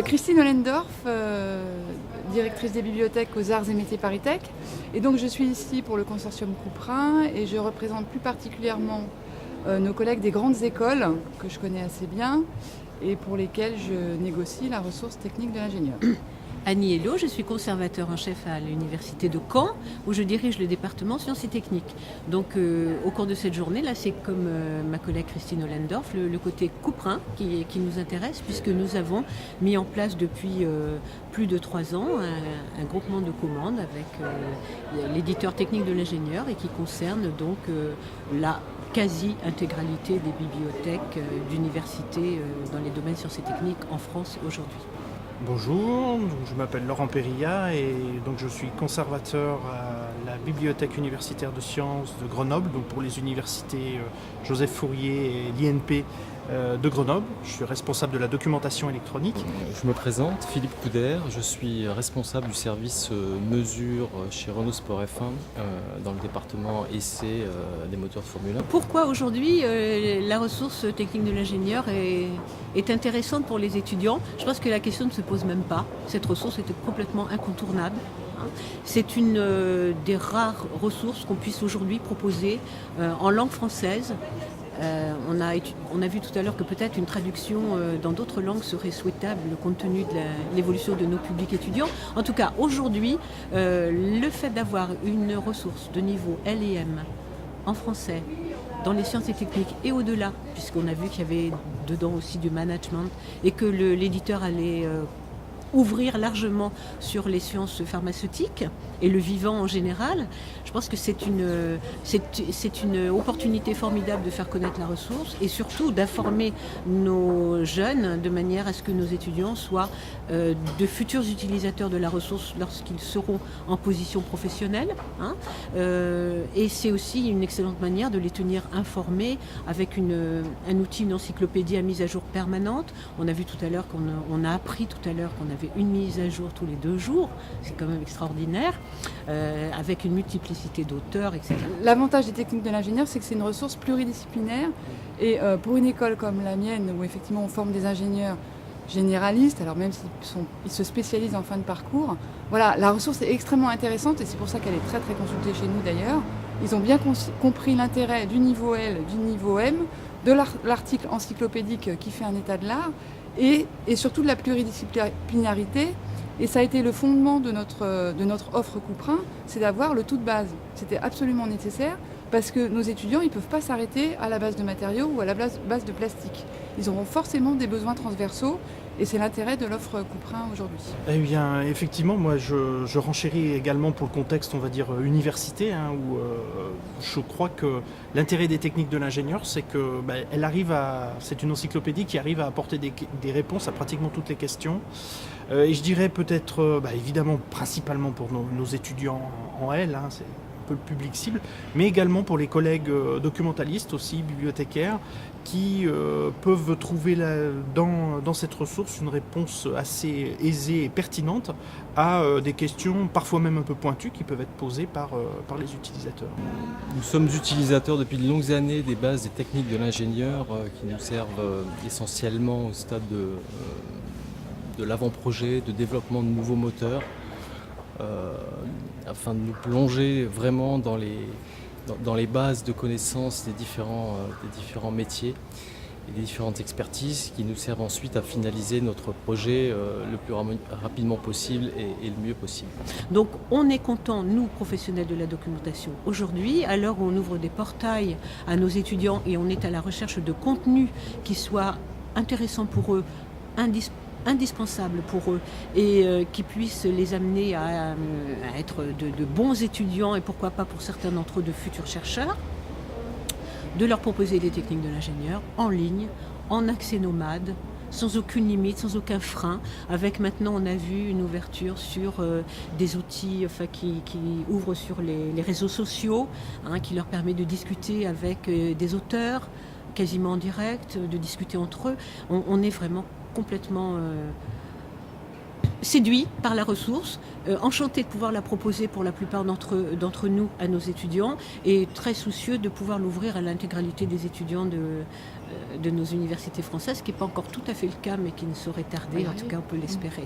Christine Ollendorf, directrice des bibliothèques aux Arts et Métiers ParisTech. Et donc je suis ici pour le consortium Couperin et je représente plus particulièrement nos collègues des grandes écoles que je connais assez bien et pour lesquelles je négocie la ressource technique de l'ingénieur. Annie Hello, je suis conservateur en chef à l'université de Caen où je dirige le département sciences et techniques. Donc au cours de cette journée, là c'est comme ma collègue Christine Ollendorf, le côté Couperin qui nous intéresse puisque nous avons mis en place depuis plus de 3 ans un groupement de commandes avec l'éditeur technique de l'ingénieur et qui concerne donc la quasi-intégralité des bibliothèques d'universités dans les domaines sciences et techniques en France aujourd'hui. Bonjour, je m'appelle Laurent Périlla et donc je suis conservateur à la Bibliothèque universitaire de sciences de Grenoble, donc pour les universités Joseph Fourier et l'INP de Grenoble. Je suis responsable de la documentation électronique. Je me présente, Philippe Couder, je suis responsable du service mesure chez Renault Sport F1 dans le département essai des moteurs de Formule 1. Pourquoi aujourd'hui la ressource technique de l'ingénieur est intéressante pour les étudiants? Je pense que la question ne se pose même pas. Cette ressource était complètement incontournable. C'est une des rares ressources qu'on puisse aujourd'hui proposer en langue française. On a vu tout à l'heure que peut-être une traduction dans d'autres langues serait souhaitable compte tenu de l'évolution de nos publics étudiants. En tout cas, aujourd'hui, le fait d'avoir une ressource de niveau L et M en français, dans les sciences et techniques et au-delà, puisqu'on a vu qu'il y avait dedans aussi du management et que l'éditeur allait ouvrir largement sur les sciences pharmaceutiques et le vivant en général. Je pense que c'est une opportunité formidable de faire connaître la ressource et surtout d'informer nos jeunes de manière à ce que nos étudiants soient de futurs utilisateurs de la ressource lorsqu'ils seront en position professionnelle. Et c'est aussi une excellente manière de les tenir informés avec un outil, une encyclopédie à mise à jour permanente. On a vu tout à l'heure on a appris tout à l'heure qu'on avait une mise à jour tous les 2 jours, c'est quand même extraordinaire, avec une multiplicité d'auteurs, etc. L'avantage des techniques de l'ingénieur, c'est que c'est une ressource pluridisciplinaire et pour une école comme la mienne, où effectivement on forme des ingénieurs généralistes, alors même s'ils se spécialisent en fin de parcours, voilà, la ressource est extrêmement intéressante et c'est pour ça qu'elle est très très consultée chez nous d'ailleurs. Ils ont bien compris l'intérêt du niveau L, du niveau M, de l'article encyclopédique qui fait un état de l'art et surtout de la pluridisciplinarité. Et ça a été le fondement de notre offre Couperin, c'est d'avoir le tout de base. C'était absolument nécessaire parce que nos étudiants, ils ne peuvent pas s'arrêter à la base de matériaux ou à la base de plastique. Ils auront forcément des besoins transversaux et c'est l'intérêt de l'offre Couperin aujourd'hui. Eh bien, effectivement, moi je renchéris également pour le contexte, on va dire, université, où je crois que l'intérêt des techniques de l'ingénieur, c'est que c'est une encyclopédie qui arrive à apporter des réponses à pratiquement toutes les questions. Et je dirais peut-être, évidemment, principalement pour nos étudiants en L, c'est un peu le public cible, mais également pour les collègues documentalistes aussi, bibliothécaires, qui peuvent trouver dans cette ressource une réponse assez aisée et pertinente à des questions parfois même un peu pointues qui peuvent être posées par les utilisateurs. Nous sommes utilisateurs depuis de longues années des bases des techniques de l'ingénieur qui nous servent essentiellement au stade de l'avant-projet, de développement de nouveaux moteurs, afin de nous plonger vraiment dans les bases de connaissances des différents métiers et des différentes expertises qui nous servent ensuite à finaliser notre projet le plus rapidement possible et le mieux possible. Donc on est content, nous professionnels de la documentation, aujourd'hui, à l'heure où on ouvre des portails à nos étudiants et on est à la recherche de contenus qui soient intéressants pour eux, indispensable pour eux et qui puissent les amener à être de bons étudiants et pourquoi pas pour certains d'entre eux de futurs chercheurs, de leur proposer des techniques de l'ingénieur en ligne, en accès nomade, sans aucune limite, sans aucun frein. Avec maintenant, on a vu une ouverture sur des outils qui ouvrent sur les réseaux sociaux, qui leur permet de discuter avec des auteurs quasiment en direct, de discuter entre eux. On est vraiment complètement séduit par la ressource, enchanté de pouvoir la proposer pour la plupart d'entre nous à nos étudiants et très soucieux de pouvoir l'ouvrir à l'intégralité des étudiants de nos universités françaises, ce qui n'est pas encore tout à fait le cas mais qui ne saurait tarder, en tout cas on peut l'espérer.